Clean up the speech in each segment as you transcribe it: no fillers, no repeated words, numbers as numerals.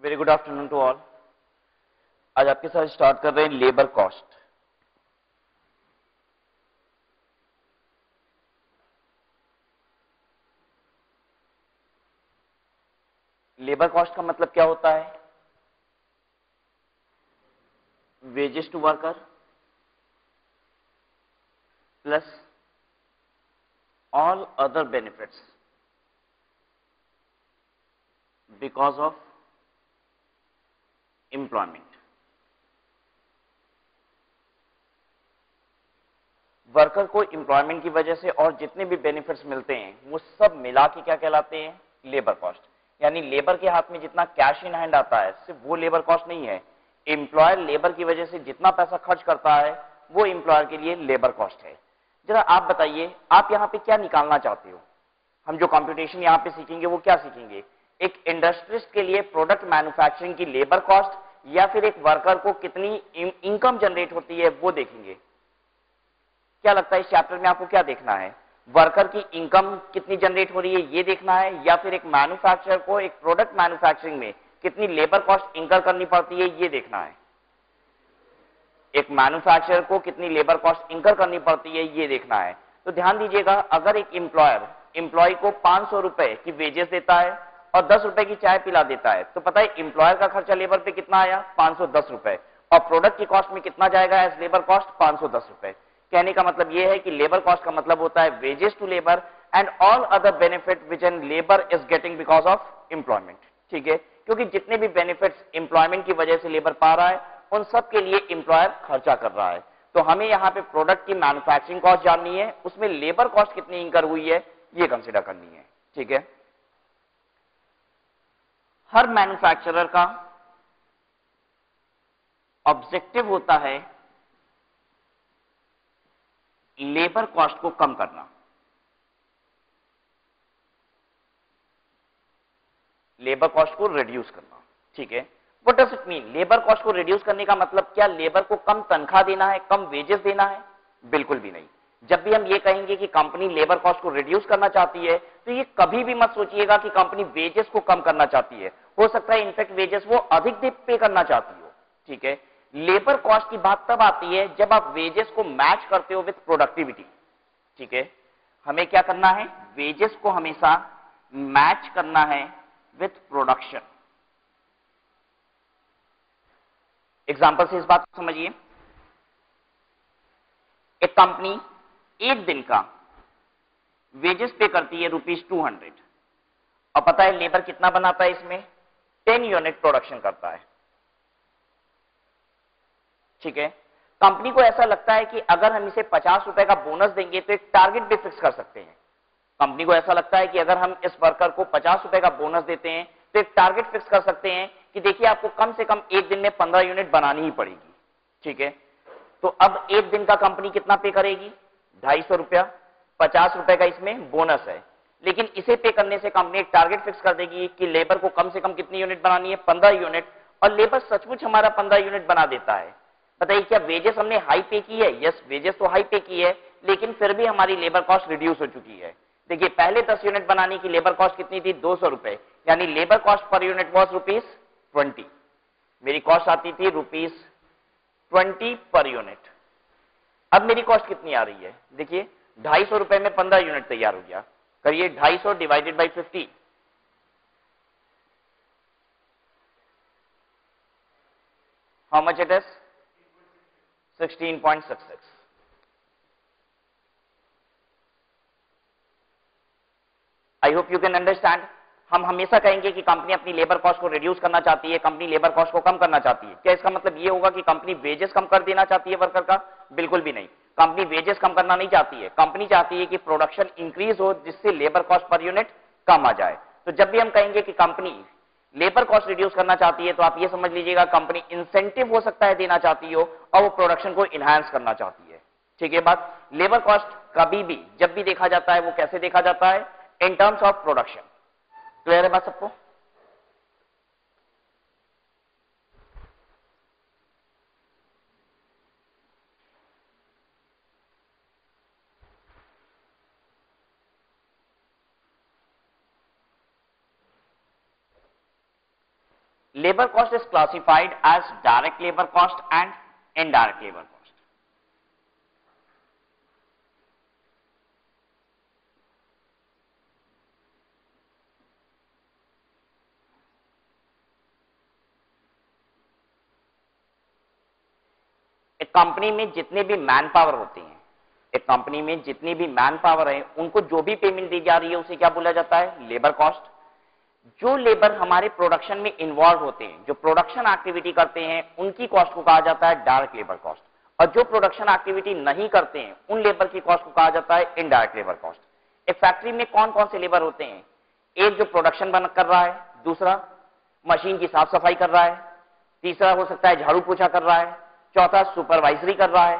Very good afternoon to all. आज आपके साथ स्टार्ट कर रहे हैं लेबर कॉस्ट। लेबर कॉस्ट का मतलब क्या होता है? Wages to worker plus all other benefits because of employment. Worker को एम्प्लॉयमेंट की वजह से और जितने भी बेनिफिट्स मिलते हैं वो सब मिला के क्या कहलाते हैं? Labour cost. यानी लेबर के हाथ में जितना कैश इन हैंड आता है सिर्फ वो लेबर कॉस्ट नहीं है, एम्प्लॉयर लेबर की वजह से जितना पैसा खर्च करता है वो एम्प्लॉयर के लिए लेबर कॉस्ट है। जरा आप बताइए, आप यहां पे क्या निकालना चाहते हो? हम जो कंप्यूटेशन यहां पे सीखेंगे वो क्या सीखेंगे? एक इंडस्ट्रिस्ट के लिए प्रोडक्ट मैन्युफैक्चरिंग की लेबर कॉस्ट या फिर एक वर्कर को कितनी इनकम जनरेट होती है वो देखेंगे। क्या लगता है इस चैप्टर में आपको क्या देखना है? वर्कर की इनकम कितनी जनरेट हो रही है ये देखना है, या फिर एक मैन्युफैक्चरर को एक प्रोडक्ट मैन्युफैक्चरिंग में कितनी लेबर कॉस्ट इंकर करनी पड़ती है ये देखना है? एक मैन्युफैक्चरर को कितनी लेबर कॉस्ट इंकर करनी पड़ती है ये देखना है। तो ध्यान दीजिएगा, अगर एक एम्प्लॉयर एम्प्लॉय को 500 रुपए की वेजेस देता है और 10 रुपए की चाय पिला देता है, तो पता है एम्प्लॉयर का खर्चा लेबर पे कितना आया? 510 रुपए। और प्रोडक्ट की कॉस्ट में कितना जाएगा एज लेबर कॉस्ट? 510 रुपए। कहने का मतलब यह है कि लेबर कॉस्ट का मतलब होता है wages to labour and all other benefit which an labour is getting because of employment. ठीक है, क्योंकि जितने भी बेनिफिट्स एम्प्लॉयमेंट की वजह से लेबर पा रहा है उन सब के लिए एम्प्लॉयर खर्चा कर रहा है। तो हमें यहां पे प्रोडक्ट की मैन्युफैक्चरिंग कॉस्ट जाननी है, उसमें लेबर कॉस्ट कितनी इंकर हुई है ये कंसीडर करनी है। ठीक है, हर मैन्युफैक्चरर का ऑब्जेक्टिव होता है लेबर कॉस्ट को कम करना। लेबर कॉस्ट को रिड्यूस करना। ठीक है, what does it mean? Labour cost को रिड्यूस करने का मतलब क्या लेबर को कम तनख्वाह देना है, कम वेजेस देना है? बिल्कुल भी नहीं। जब भी हम ये कहेंगे कि कंपनी लेबर कॉस्ट को रिड्यूस करना चाहती है तो ये कभी भी मत सोचिएगा कि कंपनी वेजेस को कम करना चाहती है। हो सकता है इनफैक्ट वेजेस वो अधिक पे करना चाहती हो। ठीक है, लेबर कॉस्ट की बात तब आती है जब आप वेजेस को मैच करते हो विथ प्रोडक्टिविटी। ठीक है, हमें क्या करना है? वेजेस को हमेशा मैच करना है विथ प्रोडक्शन। एग्जांपल से इस बात को समझिए, एक कंपनी एक दिन का वेजेस पे करती है ₹200 और पता है लेबर कितना बनाता है? इसमें 10 यूनिट प्रोडक्शन करता है। ठीक है, कंपनी को ऐसा लगता है कि अगर हम इसे 50 रुपए का बोनस देंगे तो एक टारगेट भी फिक्स कर सकते हैं। कंपनी को ऐसा लगता है कि अगर हम इस वर्कर को 50 रुपए का बोनस देते हैं तो एक टारगेट फिक्स कर सकते हैं कि देखिए आपको कम से कम एक दिन में 15 यूनिट बनानी ही पड़ेगी। ठीक है, तो अब एक दिन का कंपनी कितना पे करेगी? 250 रुपया। 50 रुपए का इसमें बोनस है, लेकिन इसे पे करने से कंपनी एक टारगेट फिक्स कर देगी कि लेबर को कम से कम कितनी यूनिट बनानी है? 15 यूनिट। और लेबर सचमुच हमारा 15 यूनिट बना देता है। बताइए क्या वेजेस हमने हाई पे की है? यस, वेजेस तो हाई पे की है, लेकिन फिर भी हमारी लेबर कॉस्ट रिड्यूस हो चुकी है। देखिए पहले 10 यूनिट बनाने की लेबर कॉस्ट कितनी थी? 200 रुपए, यानी labour cost per unit was ₹20। मेरी कॉस्ट आती थी ₹20 पर यूनिट। अब मेरी कॉस्ट कितनी आ रही है? देखिए 250 रुपए में 15 यूनिट तैयार हो गया। करिए 250 divided by 50, how much it is? 16.66। I hope you can understand. हम हमेशा कहेंगे कि कंपनी अपनी लेबर कॉस्ट को रिड्यूस करना चाहती है, कंपनी लेबर कॉस्ट को कम करना चाहती है। क्या इसका मतलब ये होगा कि कंपनी वेजेस कम कर देना चाहती है वर्कर का? बिल्कुल भी नहीं। कंपनी वेजेस कम करना नहीं चाहती है, कंपनी चाहती है कि प्रोडक्शन इंक्रीज हो जिससे लेबर कॉस्ट पर यूनिट कम आ जाए। तो जब भी हम कहेंगे कि कंपनी लेबर कॉस्ट रिड्यूस करना चाहती है तो आप ये समझ लीजिएगा कंपनी इंसेंटिव हो सकता है देना चाहती हो और वो प्रोडक्शन को इनहांस करना चाहती है। ठीक है बात। लेबर कॉस्ट कभी भी जब भी देखा जाता है वो कैसे देखा जाता है? In terms of production. Clear है बात सबको? labor cost is classified as direct labor cost and indirect labor cost. एक कंपनी में जितने भी मैन पावर होते हैं, एक कंपनी में जितनी भी मैन पावर है, उनको जो भी पेमेंट दी जा रही है उसे क्या बोला जाता है? Labour cost. जो लेबर हमारे प्रोडक्शन में इन्वॉल्व होते हैं, जो प्रोडक्शन एक्टिविटी करते हैं, उनकी कॉस्ट को कहा जाता है डायरेक्ट लेबर कॉस्ट, और जो प्रोडक्शन एक्टिविटी नहीं करते हैं उन लेबर की कॉस्ट को कहा जाता है इनडायरेक्ट लेबर कॉस्ट। एक फैक्ट्री में कौन कौन से लेबर होते हैं? एक जो प्रोडक्शन बन कर रहा है, दूसरा मशीन की साफ सफाई कर रहा है, तीसरा हो सकता है झाड़ू पोछा कर रहा है, चौथा सुपरवाइजरी कर रहा है।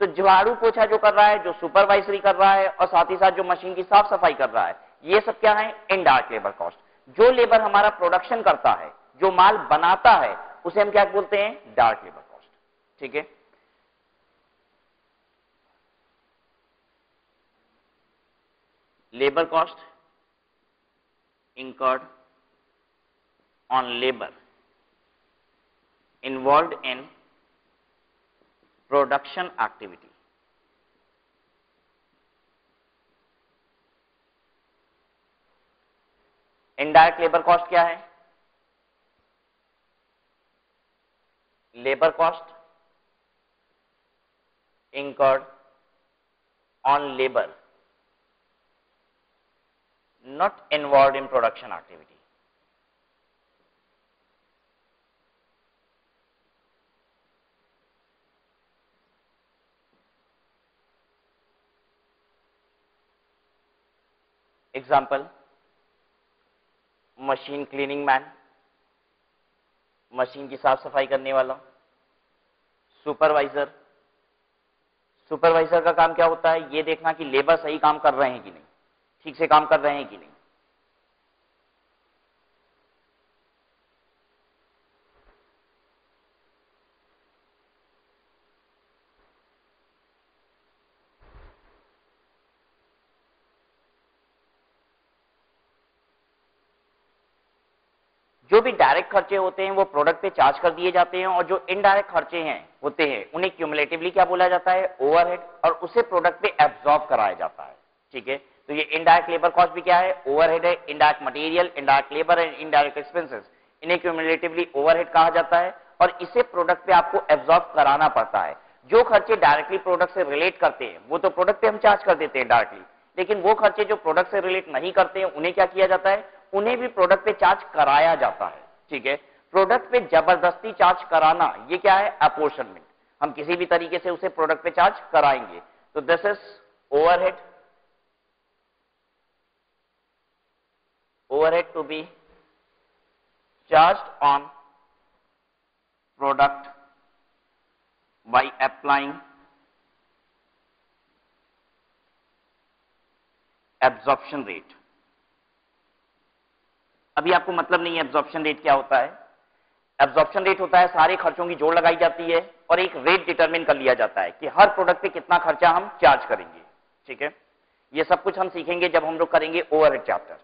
तो झाड़ू पोछा जो कर रहा है, जो सुपरवाइजरी कर रहा है, और साथ ही साथ जो मशीन की साफ सफाई कर रहा है, ये सब क्या है? Indirect labour cost. जो लेबर हमारा प्रोडक्शन करता है, जो माल बनाता है, उसे हम क्या बोलते हैं? Direct labour cost. ठीक है, labour cost incurred on labor involved in production activity. Indirect labour cost क्या है? Labour cost incurred on labor not involved in production activity. Example, machine cleaning man, machine की साफ सफाई करने वाला। सुपरवाइजर, सुपरवाइजर का काम क्या होता है? ये देखना कि लेबर सही काम कर रहे हैं कि नहीं, ठीक से काम कर रहे हैं कि नहीं। जो भी डायरेक्ट खर्चे होते हैं वो प्रोडक्ट पे चार्ज कर दिए जाते हैं, और जो इनडायरेक्ट खर्चे हैं होते हैं उन्हें क्यूमुलेटिवली क्या बोला जाता है? ओवरहेड, और उसे प्रोडक्ट पे एब्जॉर्ब कराया जाता है। ठीक है, तो ये इनडायरेक्ट लेबर कॉस्ट भी क्या है? ओवरहेड है। Indirect material, indirect labour and indirect expenses, इन्हें क्यूमुलेटिवली ओवरहेड कहा जाता है, और इसे प्रोडक्ट पे आपको एब्जॉर्ब कराना पड़ता है। जो खर्चे डायरेक्टली प्रोडक्ट से रिलेट करते हैं वो तो प्रोडक्ट पे हम चार्ज कर देते हैं डायरेक्टली, लेकिन वो खर्चे जो प्रोडक्ट से रिलेट नहीं करते हैं उन्हें क्या किया जाता है? उन्हें भी प्रोडक्ट पे चार्ज कराया जाता है। ठीक है, प्रोडक्ट पे जबरदस्ती चार्ज कराना, ये क्या है? अपोर्शनमेंट। हम किसी भी तरीके से उसे प्रोडक्ट पे चार्ज कराएंगे। तो this is overhead, overhead to be charged on product by applying absorption rate. अभी आपको मतलब नहीं है एब्जॉर्प्शन रेट क्या होता है? एब्जॉर्प्शन रेट होता है सारे खर्चों की जोड़ लगाई जाती है और एक रेट डिटरमिन कर लिया जाता है कि हर प्रोडक्ट पे कितना खर्चा हम चार्ज करेंगे। ठीक है, ये सब कुछ हम सीखेंगे जब हम लोग करेंगे ओवरहेड चैप्टर।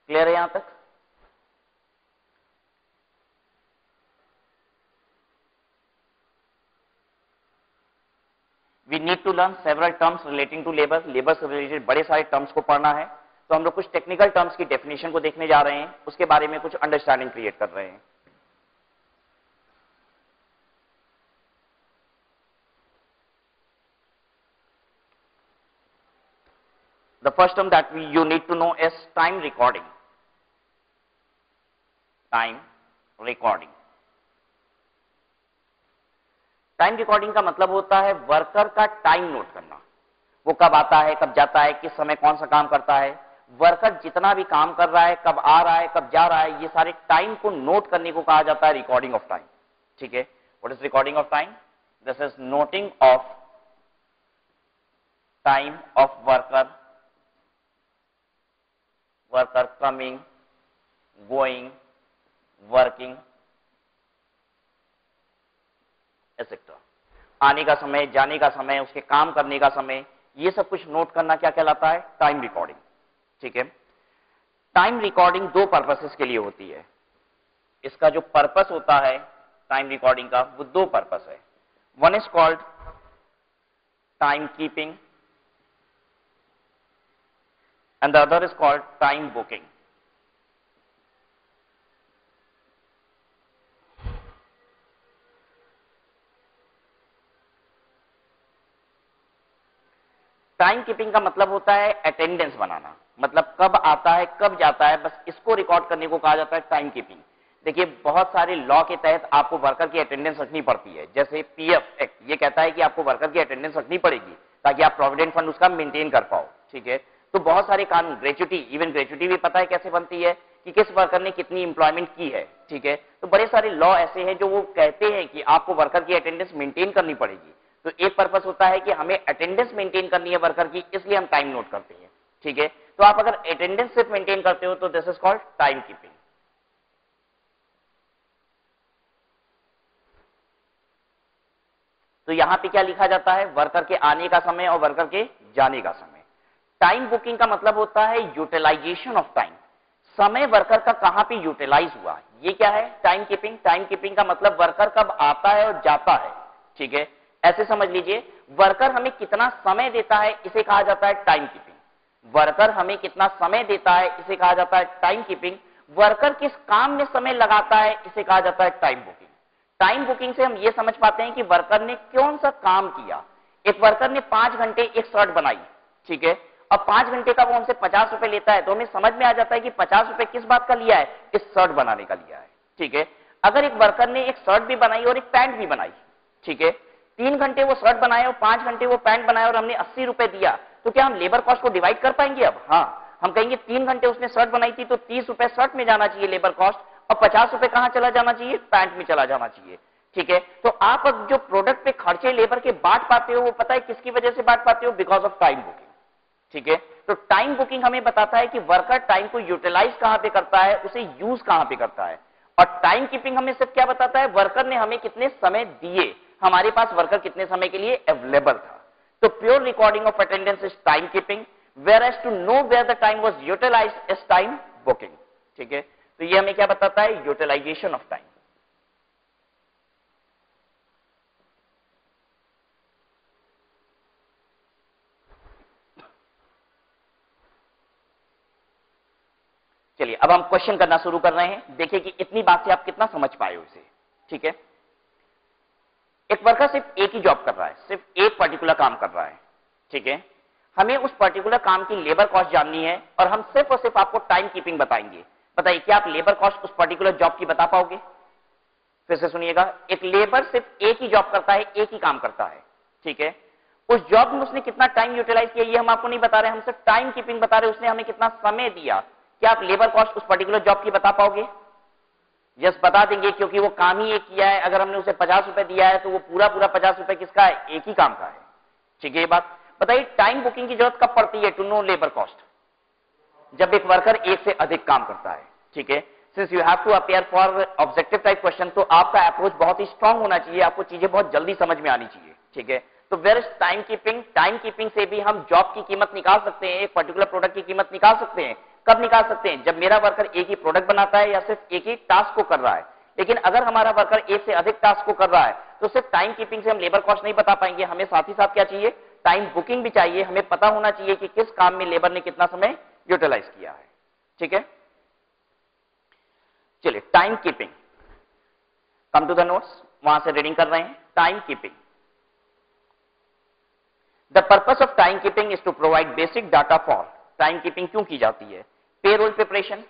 क्लियर है यहां तक? We need to learn several terms relating to labor. Labour से रिलेटेड बड़े सारे टर्म्स को पढ़ना है, तो हम लोग कुछ टेक्निकल टर्म्स की डेफिनेशन को देखने जा रहे हैं, उसके बारे में कुछ अंडरस्टैंडिंग क्रिएट कर रहे हैं। The first term that you need to know is time recording. Time recording. Time recording का मतलब होता है वर्कर का टाइम नोट करना। वो कब आता है, कब जाता है, किस समय कौन सा काम करता है, वर्कर जितना भी काम कर रहा है, कब आ रहा है, कब जा रहा है, ये सारे टाइम को नोट करने को कहा जाता है रिकॉर्डिंग ऑफ टाइम। ठीक है, what is recording of time? This is noting of time of worker, worker coming, going, working, etc. आने का समय, जाने का समय, उसके काम करने का समय, ये सब कुछ नोट करना क्या कहलाता है? Time recording. ठीक है, टाइम रिकॉर्डिंग दो पर्पसेस के लिए होती है। इसका जो पर्पस होता है टाइम रिकॉर्डिंग का, वो दो पर्पस है। One is called time keeping and the other is called time booking. Time keeping का मतलब होता है अटेंडेंस बनाना, मतलब कब आता है कब जाता है, बस इसको रिकॉर्ड करने को कहा जाता है टाइम कीपिंग। देखिए बहुत सारे लॉ के तहत आपको वर्कर की अटेंडेंस रखनी पड़ती है, जैसे पीएफ एक्ट ये कहता है कि आपको वर्कर की अटेंडेंस रखनी पड़ेगी ताकि आप प्रोविडेंट फंड उसका मेंटेन कर पाओ। ठीक है, तो बहुत सारे कानून, ग्रेच्युटी, इवन ग्रेच्युटी भी पता है कैसे बनती है कि किस वर्कर ने कितनी एम्प्लॉयमेंट की है। ठीक है, तो बड़े सारे लॉ ऐसे हैं जो वो कहते हैं कि आपको वर्कर की अटेंडेंस मेंटेन करनी पड़ेगी। तो एक पर्पस होता है कि हमें अटेंडेंस मेंटेन करनी है वर्कर की, इसलिए हम टाइम नोट करते हैं। ठीक है, तो आप अगर अटेंडेंस सिर्फ मेंटेन करते हो तो this is called time keeping. तो यहां पे क्या लिखा जाता है? वर्कर के आने का समय और वर्कर के जाने का समय। टाइम बुकिंग का मतलब होता है यूटिलाइजेशन ऑफ टाइम, समय वर्कर का कहां पे यूटिलाइज हुआ, ये क्या है? Time keeping. टाइम कीपिंग का मतलब वर्कर कब आता है और जाता है। ठीक है, ऐसे समझ लीजिए वर्कर हमें कितना समय देता है, इसे कहा जाता है टाइम कीपिंग। वर्कर हमें कितना समय देता है, इसे कहा जाता है टाइम कीपिंग। वर्कर किस काम में समय लगाता है, इसे कहा जाता है टाइम बुकिंग। टाइम बुकिंग से हम ये समझ पाते हैं कि वर्कर ने कौन सा काम किया। एक वर्कर ने 5 घंटे एक शर्ट बनाई, ठीक है, अब 5 घंटे का वो हमसे 50 रुपए लेता है, तो हमें समझ में आ जाता है कि 50 रुपए किस बात का लिया है? इस शर्ट बनाने का लिया है। ठीक है, अगर एक वर्कर ने एक शर्ट भी बनाई और एक पैंट भी बनाई, ठीक है, 3 घंटे वो शर्ट बनाए और 5 घंटे वो पैंट बनाया और हमने 80 रुपए दिया, तो क्या हम लेबर कॉस्ट को डिवाइड कर पाएंगे? अब हाँ, हम कहेंगे 3 घंटे उसने शर्ट बनाई थी तो 30 रुपए शर्ट में जाना चाहिए लेबर कॉस्ट, और 50 रुपए कहां चला जाना चाहिए? पैंट में चला जाना चाहिए। ठीक है, तो आप अब जो प्रोडक्ट पे खर्चे लेबर के बांट पाते हो, वो पता है किसकी वजह से बांट पाते हो? Because of time booking. ठीक है, तो टाइम बुकिंग हमें बताता है कि वर्कर टाइम को यूटिलाइज कहां पे करता है, उसे यूज कहां पे करता है। और टाइम कीपिंग हमें सिर्फ क्या बताता है? वर्कर ने हमें कितने समय दिए, हमारे पास वर्कर कितने समय के लिए अवेलेबल था। तो pure recording of attendance is time keeping, whereas to know where the time was utilised is time booking. ठीक है, तो ये हमें क्या बताता है? Utilisation of time. चलिए अब हम क्वेश्चन करना शुरू कर रहे हैं, देखिए कि इतनी बात से आप कितना समझ पाए हो इसे। ठीक है, एक वर्कर सिर्फ एक ही जॉब कर रहा है, सिर्फ एक पर्टिकुलर काम कर रहा है। ठीक है, हमें उस पर्टिकुलर काम की लेबर कॉस्ट जाननी है और हम सिर्फ और सिर्फ आपको टाइम कीपिंग बताएंगे। बताइए क्या आप लेबर कॉस्ट उस पर्टिकुलर जॉब की बता पाओगे? फिर से सुनिएगा, एक लेबर सिर्फ एक ही जॉब करता है, एक ही काम करता है। ठीक है, उस जॉब में उसने कितना टाइम यूटिलाइज किया ये हम आपको नहीं बता रहे, हम सिर्फ टाइम कीपिंग बता रहे, उसने हमें कितना समय दिया। क्या आप लेबर कॉस्ट उस पर्टिकुलर जॉब की बता पाओगे? यस, बता देंगे, क्योंकि वो काम ही एक किया है। अगर हमने उसे 50 रुपए दिया है तो वो पूरा 50 रुपए किसका है? एक ही काम का है। ठीक है, ये बात बताइए टाइम बुकिंग की जरूरत कब पड़ती है टू नो लेबर कॉस्ट? जब एक वर्कर एक से अधिक काम करता है। ठीक है, since you have to appear for objective type question, तो आपका अप्रोच बहुत ही स्ट्रांग होना चाहिए, आपको चीजें बहुत जल्दी समझ में आनी चाहिए। ठीक है, तो where is time keeping? Time keeping से भी हम जॉब की कीमत निकाल सकते हैं, एक पर्टिकुलर प्रोडक्ट की कीमत निकाल सकते हैं। कब निकाल सकते हैं? जब मेरा वर्कर एक ही प्रोडक्ट बनाता है या सिर्फ एक ही टास्क को कर रहा है। लेकिन अगर हमारा वर्कर एक से अधिक टास्क को कर रहा है तो सिर्फ टाइम कीपिंग से हम लेबर कॉस्ट नहीं बता पाएंगे, हमें साथ ही साथ क्या चाहिए? टाइम बुकिंग भी चाहिए। हमें पता होना चाहिए कि किस काम में लेबर ने कितना समय यूटिलाइज किया है। ठीक है, चलिए time keeping, come to the notes, वहां से रीडिंग कर रहे हैं। Time keeping, the purpose of time keeping is to provide basic data for. Time keeping क्यों की जाती है? Payroll preparation.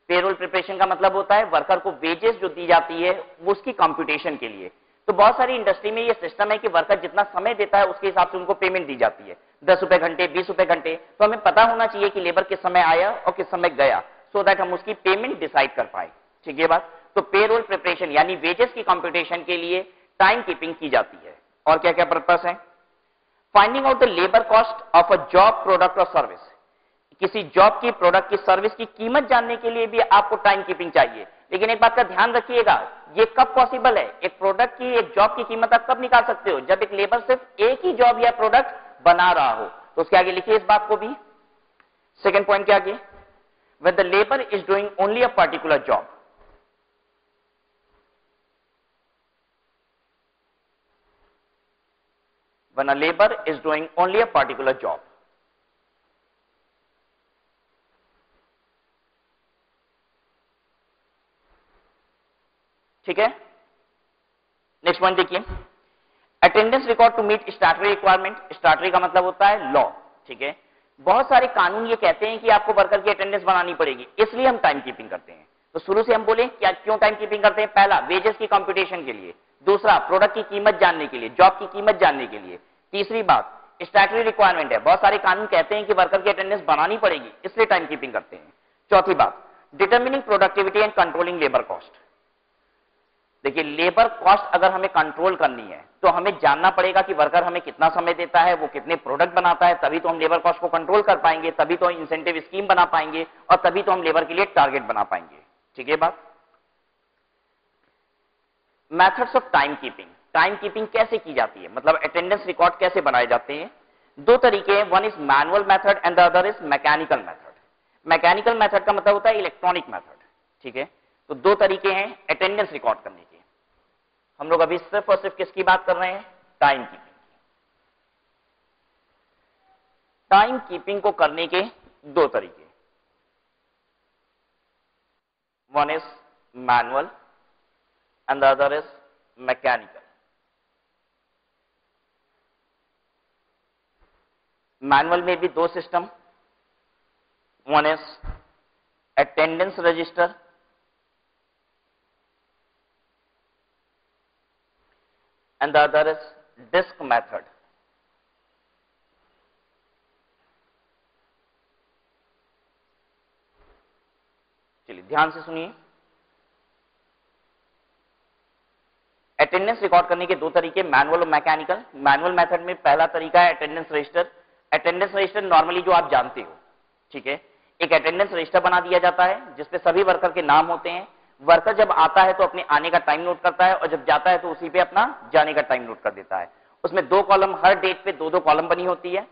पेरोल प्रिपरेशन का मतलब होता है वर्कर को वेजेस जो दी जाती है वो उसकी कंप्यूटेशन के लिए। तो बहुत सारी इंडस्ट्री में ये सिस्टम है कि वर्कर जितना समय देता है उसके हिसाब से उनको पेमेंट दी जाती है, 10 रुपए घंटे, 20 रुपए घंटे। तो हमें पता होना चाहिए कि लेबर किस समय आया और किस समय गया, सो दैट हम उसकी पेमेंट डिसाइड कर पाए। ठीक है बात, तो पेरोल प्रिपरेशन यानी वेजेस की कंप्यूटेशन के लिए टाइम कीपिंग की जाती है। और क्या क्या पर्पस है? Finding out the labour cost of a job, product और सर्विस। किसी जॉब की, प्रोडक्ट की, सर्विस की कीमत जानने के लिए भी आपको टाइम कीपिंग चाहिए। लेकिन एक बात का ध्यान रखिएगा, ये कब पॉसिबल है, एक प्रोडक्ट की, एक जॉब की कीमत आप कब निकाल सकते हो, जब एक लेबर सिर्फ एक ही जॉब या प्रोडक्ट बना रहा हो। तो उसके आगे लिखिए इस बात को भी, सेकेंड पॉइंट के आगे, when the labor is doing only a particular job, when a labor is doing only a particular job, ठीक है। नेक्स्ट पॉइंट देखिए, attendance record to meet statutory requirement. Statutory का मतलब होता है लॉ, ठीक है। बहुत सारे कानून ये कहते हैं कि आपको वर्कर की अटेंडेंस बनानी पड़ेगी, इसलिए हम टाइम कीपिंग करते हैं। तो शुरू से हम बोले क्या, क्यों टाइम कीपिंग करते हैं? पहला, वेजेस की कंप्यूटेशन के लिए, दूसरा, प्रोडक्ट की कीमत जानने के लिए, जॉब की कीमत जानने के लिए, तीसरी बात स्टैट्यूटरी रिक्वायरमेंट है, बहुत सारे कानून कहते हैं कि वर्कर की अटेंडेंस बनानी पड़ेगी, इसलिए टाइम कीपिंग करते हैं। चौथी बात, determining productivity and controlling labour cost. देखिए, लेबर कॉस्ट अगर हमें कंट्रोल करनी है तो हमें जानना पड़ेगा कि वर्कर हमें कितना समय देता है, वो कितने प्रोडक्ट बनाता है, तभी तो हम लेबर कॉस्ट को कंट्रोल कर पाएंगे, तभी तो इंसेंटिव स्कीम बना पाएंगे और तभी तो हम लेबर के लिए टारगेट बना पाएंगे, ठीक है बात। Methods of time keeping, time keeping कैसे की जाती है, मतलब अटेंडेंस रिकॉर्ड कैसे बनाए जाते हैं? दो तरीके हैं, one is manual method and the other is mechanical method. Mechanical method का मतलब होता है इलेक्ट्रॉनिक मेथड, ठीक है। तो दो तरीके हैं अटेंडेंस रिकॉर्ड करने के। हम लोग अभी सिर्फ और सिर्फ किसकी बात कर रहे हैं? टाइम कीपिंग की। टाइम कीपिंग को करने के दो तरीके, one is manual and the other is mechanical. Manual में भी दो system, one is attendance register and the other is disk method. चलिए ध्यान से सुनिए, अटेंडेंस रिकॉर्ड करने के दो तरीके, मैनुअल और मैकेनिकल। मैनुअल मेथड में पहला तरीका है attendance register. Attendance register normally जो आप जानते हो, ठीक है, एक अटेंडेंस रजिस्टर बना दिया जाता है जिसपे सभी वर्कर के नाम होते हैं। वर्कर जब आता है तो अपने आने का टाइम नोट करता है और जब जाता है तो उसी पे अपना जाने का टाइम नोट कर देता है। उसमें दो कॉलम, हर डेट पे दो दो कॉलम बनी होती है।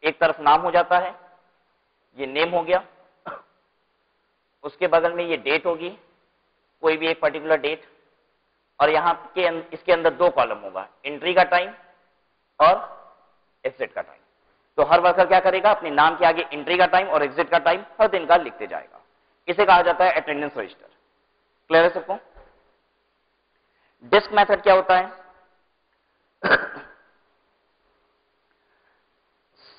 एक तरफ नाम हो जाता है, ये नेम हो गया, उसके बगल में ये डेट होगी, कोई भी एक पर्टिकुलर डेट, और यहां के इसके अंदर दो कॉलम होगा, एंट्री का टाइम और एग्जिट का टाइम। तो हर वर्कर क्या करेगा, अपने नाम के आगे एंट्री का टाइम और एग्जिट का टाइम हर दिन का लिखते जाएगा। इसे कहा जाता है अटेंडेंस रजिस्टर। क्लियर है सबको? डिस्क मेथड क्या होता है?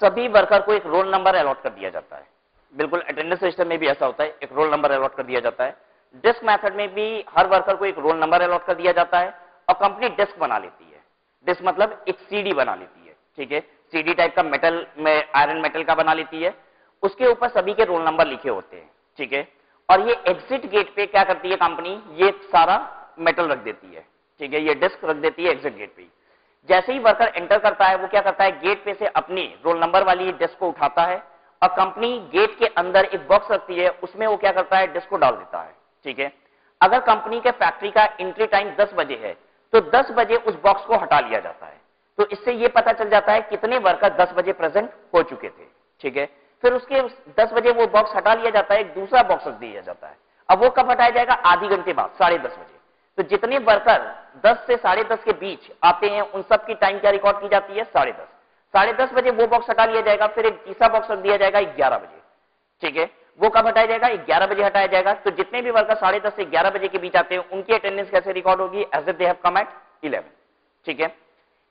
सभी वर्कर को एक रोल नंबर अलॉट कर दिया जाता है। बिल्कुल अटेंडेंस रजिस्टर में भी ऐसा होता है, एक रोल नंबर अलॉट कर दिया जाता है। डिस्क मेथड में भी हर वर्कर को एक रोल नंबर अलॉट कर दिया जाता है और कंपनी डिस्क बना लेती है। डिस्क मतलब एक सीडी बना लेती है, ठीक है, सीडी टाइप का मेटल में, आयरन मेटल का बना लेती है। उसके ऊपर सभी के रोल नंबर लिखे होते हैं, ठीक है। और ये एग्जिट गेट पे क्या करती है कंपनी, ये सारा मेटल रख देती है, ठीक है, ये डिस्क रख देती है एग्जिट गेट पे। जैसे ही वर्कर एंटर करता है वो क्या करता है, गेट पे से अपनी रोल नंबर वाली डिस्क को उठाता है और कंपनी गेट के अंदर एक बॉक्स रखती है, उसमें वो क्या करता है, डिस्क को डाल देता है, ठीक है। अगर कंपनी के फैक्ट्री का एंट्री टाइम 10 बजे है तो 10 बजे उस बॉक्स को हटा लिया जाता है। तो इससे ये पता चल जाता है कितने वर्कर 10 बजे प्रेजेंट हो चुके थे, ठीक है। फिर उसके 10 बजे वो बॉक्स हटा लिया जाता है, एक दूसरा बॉक्स रख दिया जाता है। अब वो कब हटाया जाएगा, आधी घंटे बाद, 10:30 बजे। तो जितने वर्कर 10 से 10:30 के बीच आते हैं उन सब की टाइम क्या रिकॉर्ड की जाती है, 10:30। 10:30 बजे वो बॉक्स हटा लिया जाएगा, फिर एक तीसरा बॉक्स रख दिया जाएगा 11 बजे, ठीक है। वो कब हटाया जाएगा, 11 बजे हटाया जाएगा। तो जितने भी वर्कर 10:30 से 11 बजे के बीच आते हैं उनकी अटेंडेंस कैसे रिकॉर्ड होगी, as if they have come at 11, ठीक है।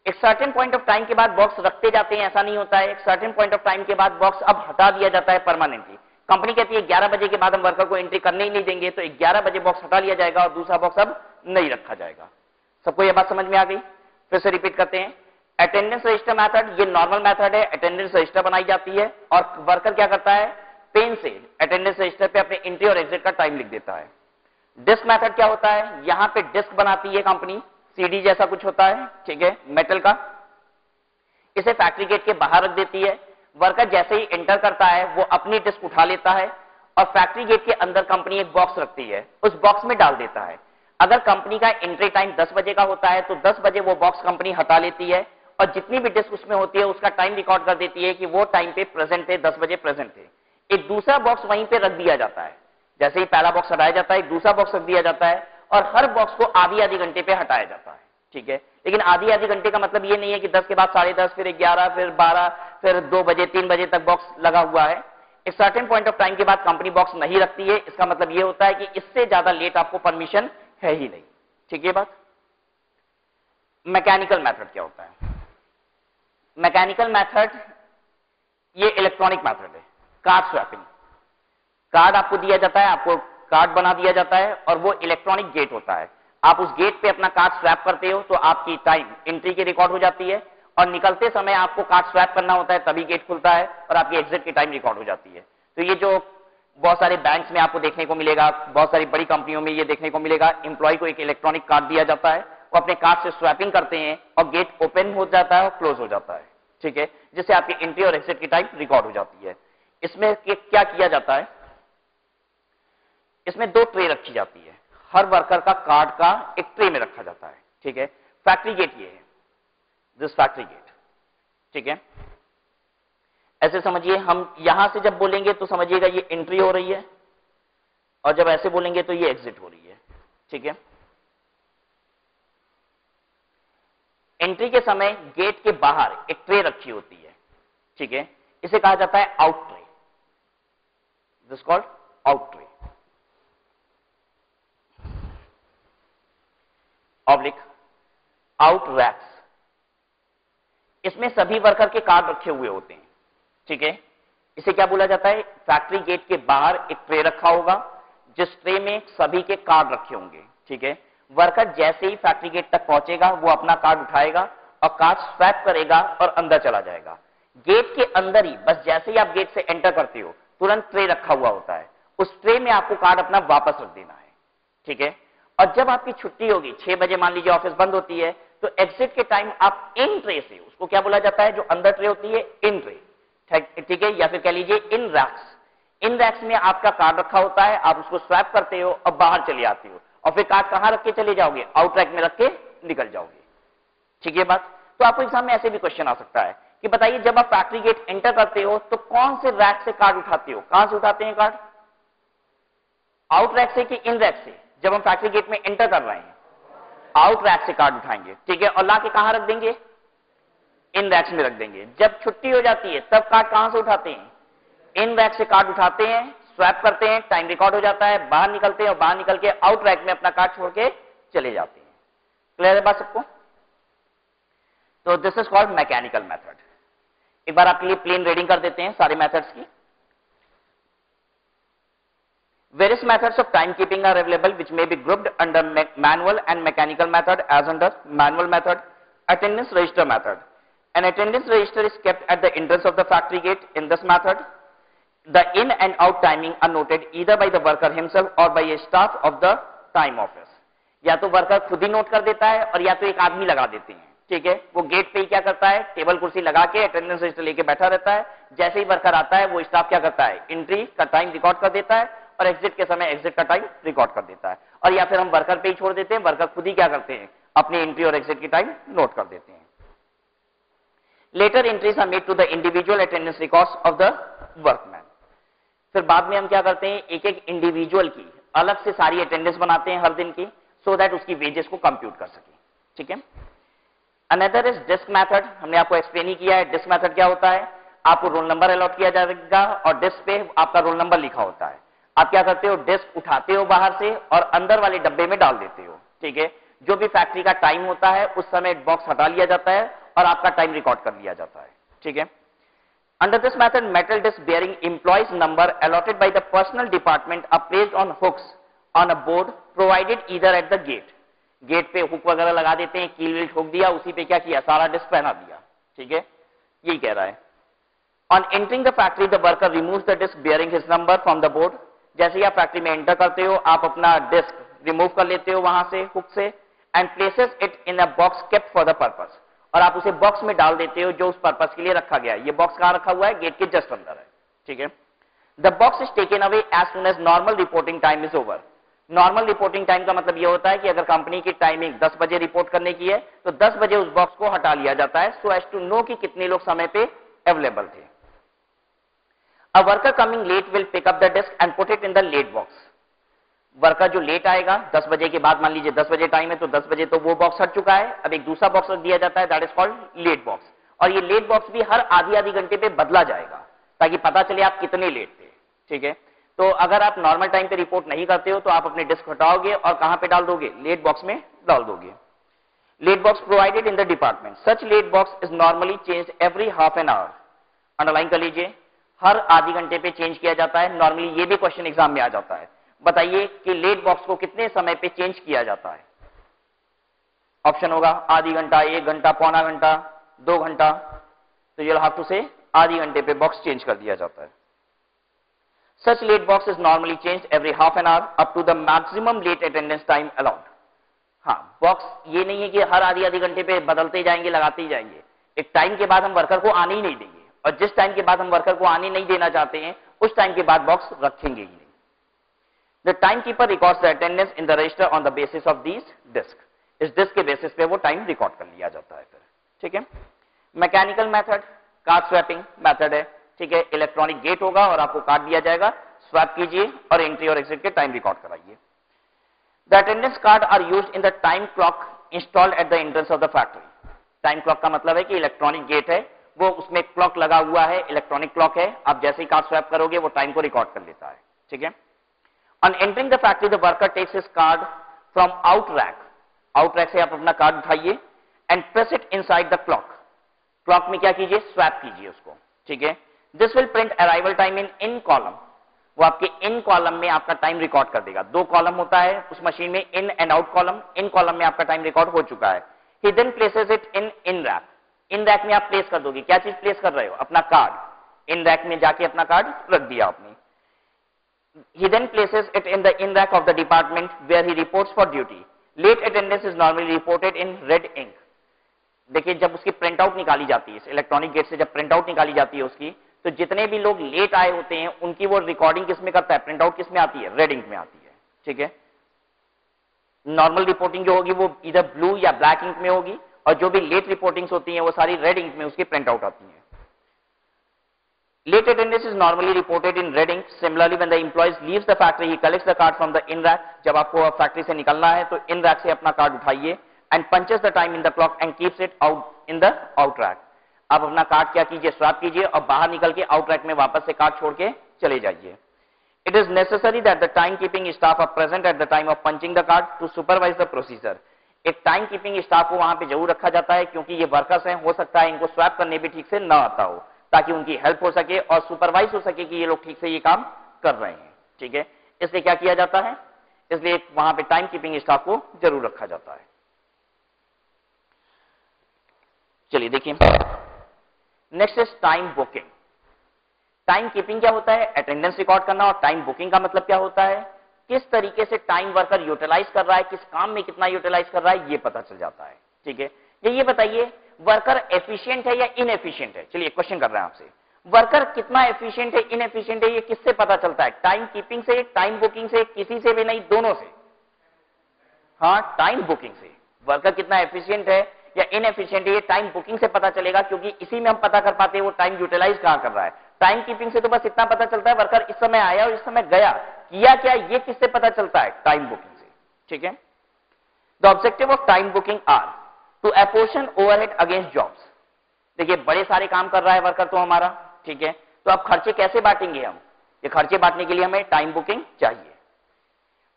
एक सर्टेन पॉइंट ऑफ टाइम के बाद बॉक्स रखते जाते हैं, ऐसा नहीं होता है। एक सर्टेन पॉइंट ऑफ टाइम के बाद बॉक्स अब हटा दिया जाता है परमानेंटली। कंपनी कहती है 11 बजे के बाद हम वर्कर को एंट्री करने ही नहीं देंगे, तो 11 बजे बॉक्स हटा लिया जाएगा और दूसरा बॉक्स अब नहीं रखा जाएगा। सबको यह बात समझ में आ गई? फिर से रिपीट करते हैं। अटेंडेंस रजिस्टर मेथड, ये नॉर्मल मेथड है, अटेंडेंस रजिस्टर बनाई जाती है और वर्कर क्या करता है, पेन से अटेंडेंस रजिस्टर पे अपने एंट्री और एग्जिट का टाइम लिख देता है। डिस्क मेथड क्या होता है, यहां पे डिस्क बनाती है कंपनी, सीडी जैसा कुछ होता है, ठीक है, मेटल का। इसे फैक्ट्री गेट के बाहर रख देती है। वर्कर जैसे ही एंटर करता है वो अपनी डिस्क उठा लेता है और फैक्ट्री गेट के अंदर कंपनी एक बॉक्स रखती है, उस बॉक्स में डाल देता है। अगर कंपनी का एंट्री टाइम 10 बजे का होता है तो 10 बजे वो बॉक्स कंपनी हटा लेती है और जितनी भी डिस्क उसमें होती है उसका टाइम रिकॉर्ड कर देती है कि वो टाइम पे प्रेजेंट थे, 10 बजे प्रेजेंट थे। एक दूसरा बॉक्स वहीं पे रख दिया जाता है, जैसे ही पहला बॉक्स हटाया जाता है एक दूसरा बॉक्स रख दिया जाता है और हर बॉक्स को आधी आधी घंटे पे हटाया जाता है, ठीक है। लेकिन आधी आधी घंटे का मतलब ये नहीं है कि 10 के बाद 10:30, फिर 11, फिर 12, फिर 2 बजे 3 बजे तक बॉक्स लगा हुआ है। एक सर्टेन पॉइंट ऑफ टाइम के बाद कंपनी बॉक्स नहीं रखती है, इसका मतलब ये होता है कि इससे ज्यादा लेट आपको परमिशन है ही नहीं, ठीक है बात। मैकेनिकल मेथड क्या होता है? मैकेनिकल मेथड ये इलेक्ट्रॉनिक मेथड है, कार्ड स्वैपिंग। कार्ड आपको दिया जाता है, आपको कार्ड बना दिया जाता है और वो इलेक्ट्रॉनिक गेट होता है। आप उस गेट पे अपना कार्ड स्वैप करते हो तो आपकी टाइम एंट्री की रिकॉर्ड हो जाती है और निकलते समय आपको कार्ड स्वैप करना होता है तभी गेट खुलता है और आपकी एग्जिट की टाइम रिकॉर्ड हो जाती है। तो ये जो बहुत सारे बैंक्स में आपको देखने को मिलेगा, बहुत सारी बड़ी कंपनियों में ये देखने को मिलेगा, एम्प्लॉय को एक इलेक्ट्रॉनिक कार्ड दिया जाता है, वो अपने कार्ड से स्वैपिंग करते हैं और गेट ओपन हो जाता है और क्लोज हो जाता है, ठीक है, जिससे आपकी एंट्री और एग्जिट की टाइम रिकॉर्ड हो जाती है। इसमें क्या किया जाता है? इसमें 2 ट्रे रखी जाती है, हर वर्कर का कार्ड का एक ट्रे में रखा जाता है, ठीक है। फैक्ट्री गेट ये है, दिस फैक्ट्री गेट, ठीक है। ऐसे समझिए, हम यहां से जब बोलेंगे तो समझिएगा ये एंट्री हो रही है और जब ऐसे बोलेंगे तो ये एग्जिट हो रही है, ठीक है। एंट्री के समय गेट के बाहर एक ट्रे रखी होती है, ठीक है, इसे कहा जाता है out tray, this called out tray oblique out racks. इसमें सभी वर्कर के कार्ड रखे हुए होते हैं, ठीक है। इसे क्या बोला जाता है? फैक्ट्री गेट के बाहर एक ट्रे रखा होगा जिस ट्रे में सभी के कार्ड रखे होंगे, ठीक है। वर्कर जैसे ही फैक्ट्री गेट तक पहुंचेगा वो अपना कार्ड उठाएगा और कार्ड स्वैप करेगा और अंदर चला जाएगा। गेट के अंदर ही बस जैसे ही आप गेट से एंटर करते हो तुरंत ट्रे रखा हुआ होता है, उस ट्रे में आपको कार्ड अपना वापस रख देना है, ठीक है। और जब आपकी छुट्टी होगी, 6 बजे मान लीजिए ऑफिस बंद होती है, तो एग्जिट के टाइम आप इन ट्रे से, उसको क्या बोला जाता है जो अंदर ट्रे होती है, इन ट्रे, ठीक है, या फिर कह लीजिए इन रैक्स। इन रैक्स में आपका कार्ड रखा होता है, आप उसको स्वैप करते हो और बाहर चले आते हो और फिर कार्ड कहां रख के चले जाओगे? आउट रैक में रख के निकल जाओगे, ठीक है बात। तो आपको एग्जाम में ऐसे भी क्वेश्चन आ सकता है कि बताइए जब आप फैक्ट्री गेट एंटर करते हो तो कौन से रैक से कार्ड उठाते हो? कहां से उठाते हैं कार्ड? आउट रैक से कि इन रैक से? जब हम फैक्ट्री गेट में एंटर कर रहे हैं आउट रैक से कार्ड उठाएंगे, ठीक है, और लाके कहां रख देंगे? इन रैक्स में रख देंगे। जब छुट्टी हो जाती है तब कार्ड कहां से उठाते हैं? इन रैक से कार्ड उठाते हैं, स्वैप करते हैं, टाइम रिकॉर्ड हो जाता है, बाहर निकलते हैं और बाहर निकल के आउट रैक में अपना कार्ड छोड़ के चले जाते हैं। क्लियर है बात सबको? तो this is called mechanical method. एक बार आपके लिए प्लेन रीडिंग कर देते हैं सारे मेथड्स की। Various methods of timekeeping are available which may be grouped under manual and mechanical method as under manual method. Attendance register method. An attendance register is kept at the entrance of the factory gate. In this method, the in and out timing are noted either by the worker himself or by a staff of the time office. या तो worker खुद ही note कर देता है और या तो एक आदमी लगा देते हैं, ठीक है। वो गेट पे ही क्या करता है? टेबल कुर्सी लगा के अटेंडेंस रजिस्टर लेके बैठा रहता है। जैसे ही वर्कर आता है वो स्टाफ क्या करता है? एंट्री का टाइम रिकॉर्ड कर देता है और एग्जिट के समय एग्जिट का टाइम रिकॉर्ड कर देता है। और या फिर हम वर्कर पे ही छोड़ देते हैं, वर्कर खुद ही क्या करते हैं? अपनी एंट्री और एग्जिट की टाइम नोट कर देते हैं। Later entries are made to the individual attendance records of the workman. फिर बाद में हम क्या करते हैं? एक एक इंडिविजुअल की अलग से सारी अटेंडेंस बनाते हैं हर दिन की, सो दैट उसकी वेजेस को कंप्यूट कर सके, ठीक है। Another is disc method. हमने आपको एक्सप्लेन ही किया है डिस्क मेथड क्या होता है। आपको रोल नंबर अलॉट किया जाएगा और डिस्क पे आपका रोल नंबर लिखा होता है। आप क्या करते हो? डिस्क उठाते हो बाहर से और अंदर वाले डब्बे में डाल देते हो, ठीक है। जो भी फैक्ट्री का टाइम होता है उस समय बॉक्स हटा लिया जाता है और आपका टाइम रिकॉर्ड कर लिया जाता है, ठीक है। Under this method metal disc bearing employees number allotted by the personnel department are placed on hooks on a board provided either at the gate. Gate पे हुक वगैरह लगा देते हैं, कील वील ठोक दिया, उसी पे क्या किया? सारा डिस्क पहना दिया, ठीक है। यही कह रहा है। On entering the factory the worker removes the disc bearing his number from the board. जैसे ही आप फैक्ट्री में एंटर करते हो आप अपना डिस्क रिमूव कर लेते हो वहां से हुक से and places it in a box kept for the purpose. और आप उसे बॉक्स में डाल देते हो जो उस पर्पस के लिए रखा गया है। ये बॉक्स कहां रखा हुआ है? गेट के जस्ट अंदर है, ठीक है। The box is taken away as soon as normal reporting time is over. Normal reporting time का मतलब यह होता है कि अगर कंपनी की टाइमिंग 10 बजे रिपोर्ट करने की है तो 10 बजे उस बॉक्स को हटा लिया जाता है, सो एज टू नो कि कितने लोग समय पे अवेलेबल थे। A worker coming late will pick up the disc and put it in the late box. Worker जो लेट आएगा 10 बजे के बाद, मान लीजिए 10 बजे टाइम है तो 10 बजे तो वो बॉक्स हट चुका है, अब एक दूसरा बॉक्स रख दिया जाता है, that is called late box. और ये लेट बॉक्स भी हर आधी घंटे पे बदला जाएगा ताकि पता चले आप कितने लेट थे। ठीक है, तो अगर आप नॉर्मल टाइम पे रिपोर्ट नहीं करते हो तो आप अपने डिस्क हटाओगे और कहां पे डाल दोगे? लेट बॉक्स में डाल दोगे। Late box provided in the department, such late box is normally changed every half an hour. Underline कर लीजिए, हर आधी घंटे पे चेंज किया जाता है। नॉर्मली ये भी क्वेश्चन एग्जाम में आ जाता है। बताइए कि लेट बॉक्स को कितने समय पे चेंज किया जाता है? ऑप्शन होगा आधी घंटा, 1 घंटा, पौना घंटा, 2 घंटा। तो यू विल हैव टू से आधी घंटे पे बॉक्स चेंज कर दिया जाता है। Such late box is normally change every half an hour up to the maximum late attendance time allowed. हाँ, बॉक्स ये नहीं है कि हर आधी घंटे पे बदलते जाएंगे, लगाते ही जाएंगे। एक टाइम के बाद हम वर्कर को आने ही नहीं देंगे, और जिस टाइम के बाद हम वर्कर को आने नहीं देना चाहते हैं उस टाइम के बाद बॉक्स रखेंगे ही नहीं। The time keeper records the attendance in the register on the basis of these disc. इस डिस्क के बेसिस पे वो टाइम रिकॉर्ड कर लिया जाता है फिर। ठीक है, mechanical method card swapping method है। ठीक है, इलेक्ट्रॉनिक गेट होगा और आपको कार्ड दिया जाएगा, स्वैप कीजिए और एंट्री और एग्जिट के टाइम रिकॉर्ड कराइए। The attendance card are used in the time clock installed at the entrance of the factory. Time clock का मतलब है कि इलेक्ट्रॉनिक गेट है, वो उसमें क्लॉक लगा हुआ है, इलेक्ट्रॉनिक क्लॉक है, आप जैसे ही कार्ड स्वैप करोगे वो टाइम को रिकॉर्ड कर लेता है। ठीक है, on entering the factory the worker takes his card from out rack. Out rack से आप अपना कार्ड उठाइए and press it inside the clock. Clock में क्या कीजिए? स्वैप कीजिए उसको। ठीक है, this will print arrival time in column. वो आपके इन कॉलम में आपका टाइम रिकॉर्ड कर देगा। 2 कॉलम होता है उस मशीन में, in and out column. In column में आपका टाइम रिकॉर्ड हो चुका है। He then places it in rack. In rack में आप प्लेस कर दोगे। क्या चीज प्लेस कर रहे हो? अपना कार्ड। इन रैक में जाके अपना कार्ड रख दिया आपने। He then places it in the in rack of the department where he reports for duty. Late attendance is normally reported in red ink. देखिए, जब उसकी प्रिंट आउट निकाली जाती है, इस इलेक्ट्रॉनिक गेट से जब प्रिंट आउट निकाली जाती है उसकी, तो जितने भी लोग लेट आए होते हैं उनकी वो रिकॉर्डिंग किस में करता है? प्रिंट आउट किस में आती है? रेड इंक में आती है। ठीक है, नॉर्मल रिपोर्टिंग जो होगी वो इधर ब्लू या ब्लैक इंक में होगी, और जो भी लेट रिपोर्टिंग्स होती हैं वो सारी रेड इंक में उसकी प्रिंट आउट आती है। Late attendance is normally reported in red ink. Similarly, when the employee leaves the factory, he collects the card from the in rack. जब आपको फैक्ट्री से निकलना है तो इन रैक से अपना कार्ड उठाइए and punches the time in the clock and keeps it out in the out rack. आप अपना कार्ड क्या कीजिए? स्वैप कीजिए और बाहर निकल के आउट रैक में वापस से कार्ड छोड़ के चले जाइए। It is necessary that the time keeping staff are present at the time of punching the card to supervise the procedure. एक टाइम कीपिंग स्टाफ को वहां पे जरूर रखा जाता है, क्योंकि ये वर्कर्स हैं, हो सकता है इनको स्वैप करने भी ठीक से ना आता हो, ताकि उनकी हेल्प हो सके और सुपरवाइज हो सके कि ये लोग ठीक से ये काम कर रहे हैं। ठीक है, इसलिए क्या किया जाता है? इसलिए वहां पे टाइम कीपिंग स्टाफ को जरूर रखा जाता है। चलिए देखिए, next is time booking. Time keeping क्या होता है? अटेंडेंस रिकॉर्ड करना। और टाइम बुकिंग का मतलब क्या होता है? किस तरीके से टाइम वर्कर यूटिलाइज कर रहा है, किस काम में कितना यूटिलाइज कर रहा है, ये पता चल जाता है। ठीक है, ये बताइए वर्कर एफिशिएंट है या इनएफिशिएंट है? चलिए क्वेश्चन कर रहे हैं आपसे, वर्कर कितना एफिशिएंट है, इनएफिशिएंट है, ये किससे पता चलता है? टाइम कीपिंग से, टाइम बुकिंग से, किसी से भी नहीं, दोनों से। हाँ, टाइम बुकिंग से। वर्कर कितना एफिशिएंट है या इनएफिशिएंट है, ये टाइम बुकिंग से पता चलेगा, क्योंकि इसी में हम पता कर पाते हैं वो टाइम यूटिलाइज कहां कर रहा है। टाइम कीपिंग से तो बस इतना पता चलता है वर्कर इस समय आया और इस समय गया, किया क्या, ये किससे पता चलता है? टाइम बुकिंग से। ठीक है, the objective of time booking are to apportion overhead against jobs. देखिए, बड़े सारे काम कर रहा है वर्कर तो हमारा। ठीक है, तो अब खर्चे कैसे बांटेंगे हम? ये खर्चे बांटने के लिए हमें टाइम बुकिंग चाहिए।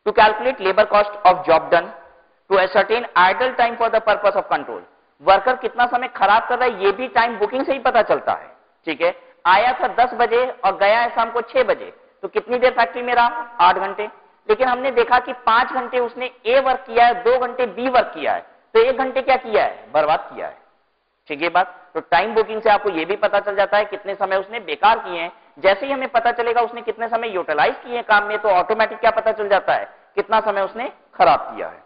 To calculate labour cost of job done, to ascertain idle time for the purpose of control. Worker कितना समय खराब कर रहा है ये भी टाइम बुकिंग से ही पता चलता है। ठीक है, आया था 10 बजे और गया है शाम को 6 बजे, तो कितनी देर फैक्ट्री में रहा? 8 घंटे। लेकिन हमने देखा कि 5 घंटे उसने ए वर्क किया है, 2 घंटे बी वर्क किया है, तो 1 घंटे क्या किया है? बर्बाद किया है। ठीक है बात। तो टाइम बुकिंग से आपको यह भी पता चल जाता है कितने समय उसने बेकार किए हैं। जैसे ही हमें पता चलेगा उसने कितने समय यूटिलाइज किए हैं काम में, तो ऑटोमेटिक क्या पता चल जाता है? कितना समय उसने खराब किया है।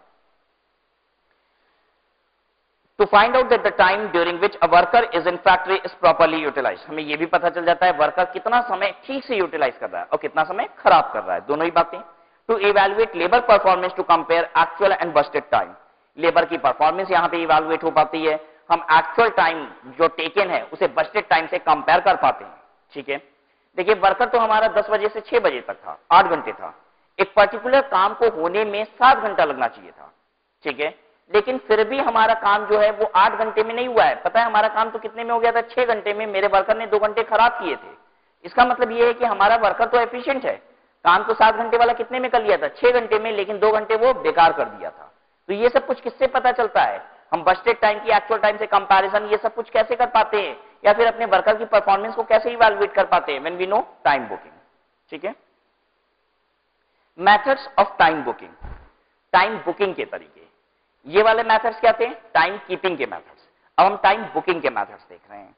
To find out that the time during which a worker is in factory is properly utilise, हमें यह भी पता चल जाता है वर्कर कितना समय ठीक से यूटिलाइज कर रहा है और कितना समय खराब कर रहा है, दोनों ही बातें। To evaluate labour performance to compare actual and budgeted time, labour की परफॉर्मेंस यहां पे इवैल्यूएट हो पाती है, हम एक्चुअल टाइम जो टेकन है उसे बस्टेड टाइम से कंपेयर कर पाते हैं। ठीक है, देखिए वर्कर तो हमारा 10 बजे से 6 बजे तक था, 8 घंटे था, एक पर्टिकुलर काम को होने में 7 घंटा लगना चाहिए था। ठीक है, लेकिन फिर भी हमारा काम जो है वो 8 घंटे में नहीं हुआ है, पता है हमारा काम तो कितने में हो गया था, 6 घंटे में। मेरे वर्कर ने 2 घंटे खराब किए थे। इसका मतलब ये है कि हमारा वर्कर तो एफिशिएंट है, काम तो 7 घंटे वाला कितने में कर लिया था, 6 घंटे में, लेकिन 2 घंटे वो बेकार कर दिया था। तो ये सब कुछ किससे पता चलता है, हम बस्टेड टाइम की एक्चुअल टाइम से कंपैरिजन ये सब कुछ कैसे कर पाते हैं, या फिर अपने वर्कर की परफॉर्मेंस को कैसे इवैल्यूएट कर पाते हैं, when we know time booking. ठीक है, methods of time booking, time booking के तरीके, ये वाले मेथड्स क्या थे, टाइम कीपिंग के मेथड्स। अब हम टाइम बुकिंग के मेथड्स देख रहे हैं।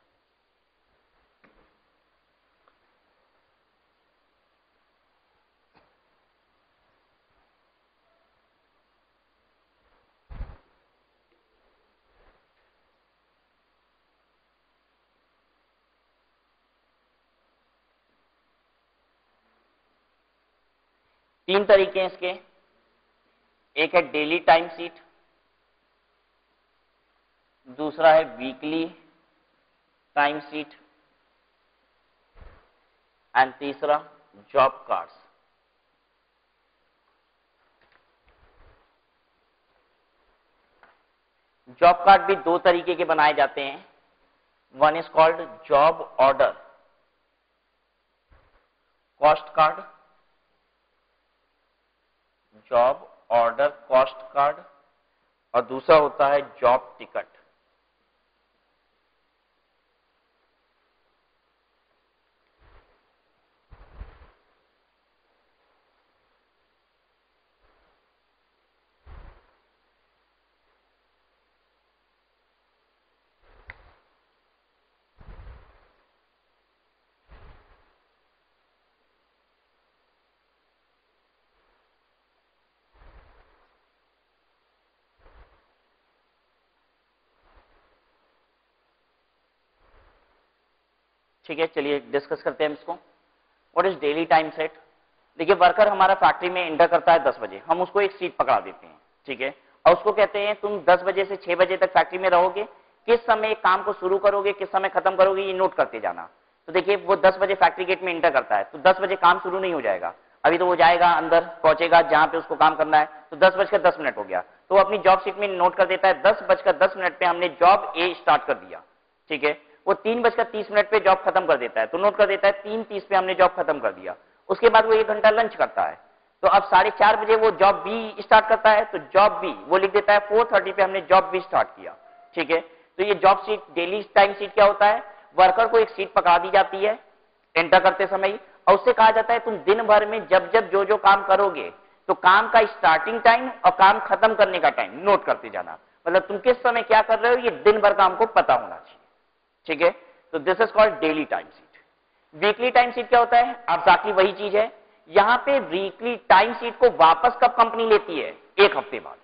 तीन तरीके हैं इसके, एक है डेली टाइम शीट, दूसरा है वीकली टाइम शीट एंड तीसरा जॉब कार्ड्स। जॉब कार्ड भी दो तरीके के बनाए जाते हैं, one is called job order cost card, job order cost card, और दूसरा होता है जॉब टिकट। ठीक है, चलिए डिस्कस करते हैं इसको। What is daily time set? देखिए वर्कर हमारा फैक्ट्री में एंटर करता है 10 बजे, हम उसको एक सीट पकड़ा देते हैं। ठीक है, और उसको कहते हैं तुम 10 बजे से 6 बजे तक फैक्ट्री में रहोगे, किस समय काम को शुरू करोगे किस समय खत्म करोगे ये नोट करते जाना। तो देखिए वो 10 बजे फैक्ट्री गेट में एंटर करता है, तो 10 बजे काम शुरू नहीं हो जाएगा, अभी तो वो जाएगा अंदर पहुंचेगा जहां पे उसको काम करना है, तो 10:10 हो गया, तो वो अपनी जॉब शीट में नोट कर देता है 10:10 पे हमने जॉब ए स्टार्ट कर दिया। ठीक है, वो 3:30 पे जॉब खत्म कर देता है, तो नोट कर देता है 3:30 पे हमने जॉब खत्म कर दिया। उसके बाद वो 1 घंटा लंच करता है, तो अब 4:30 बजे वो जॉब बी स्टार्ट करता है, तो जॉब बी वो लिख देता है 4:30 पे हमने जॉब बी स्टार्ट किया। ठीक है, तो ये job sheet daily time sheet क्या होता है, वर्कर को एक सीट पकड़ा दी जाती है एंटर करते समय, और उससे कहा जाता है तुम दिन भर में जब जब जो जो काम करोगे तो काम का स्टार्टिंग टाइम और काम खत्म करने का टाइम नोट करते जाना, मतलब तुम किस समय क्या कर रहे हो ये दिन भर का हमको पता होना चाहिए। ठीक है, तो this is called daily time sheet. Weekly time sheet क्या होता है, एग्जैक्टली वही चीज है, यहां पे वीकली टाइम शीट को वापस कब कंपनी लेती है, 1 हफ्ते बाद।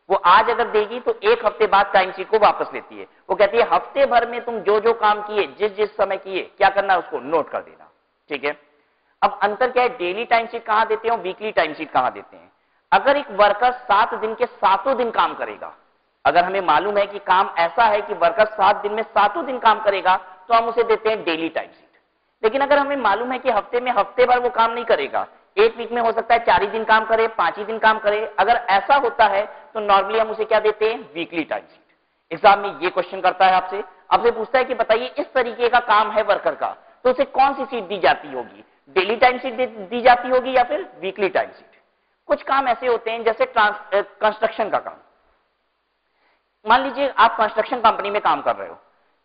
वो आज अगर देगी तो 1 हफ्ते बाद टाइम शीट को वापस लेती है, वो कहती है हफ्ते भर में तुम जो जो काम किए जिस जिस समय किए क्या करना है उसको नोट कर देना। ठीक है, अब अंतर क्या है, डेली टाइम शीट कहां देते हैं, वीकली टाइम शीट कहां देते हैं। अगर एक वर्कर 7 दिन के 7 दिन काम करेगा, अगर हमें मालूम है कि काम ऐसा है कि वर्कर 7 दिन में 7 दिन काम करेगा तो हम उसे देते हैं डेली टाइम शीट। लेकिन अगर हमें मालूम है कि हफ्ते में हफ्ते भर वो काम नहीं करेगा, एक वीक में हो सकता है 4 ही दिन काम करे, 5 ही दिन काम करे, अगर ऐसा होता है तो नॉर्मली हम उसे क्या देते हैं, वीकली टाइम शीट। एग्जाम में ये क्वेश्चन करता है आपसे पूछता है कि बताइए इस तरीके का काम है वर्कर का, तो उसे कौन सी सीट दी जाती होगी, डेली टाइम शीट दी जाती होगी या फिर वीकली टाइम शीट। कुछ काम ऐसे होते हैं जैसे कंस्ट्रक्शन का काम, मान लीजिए आप कंस्ट्रक्शन कंपनी में काम कर रहे हो,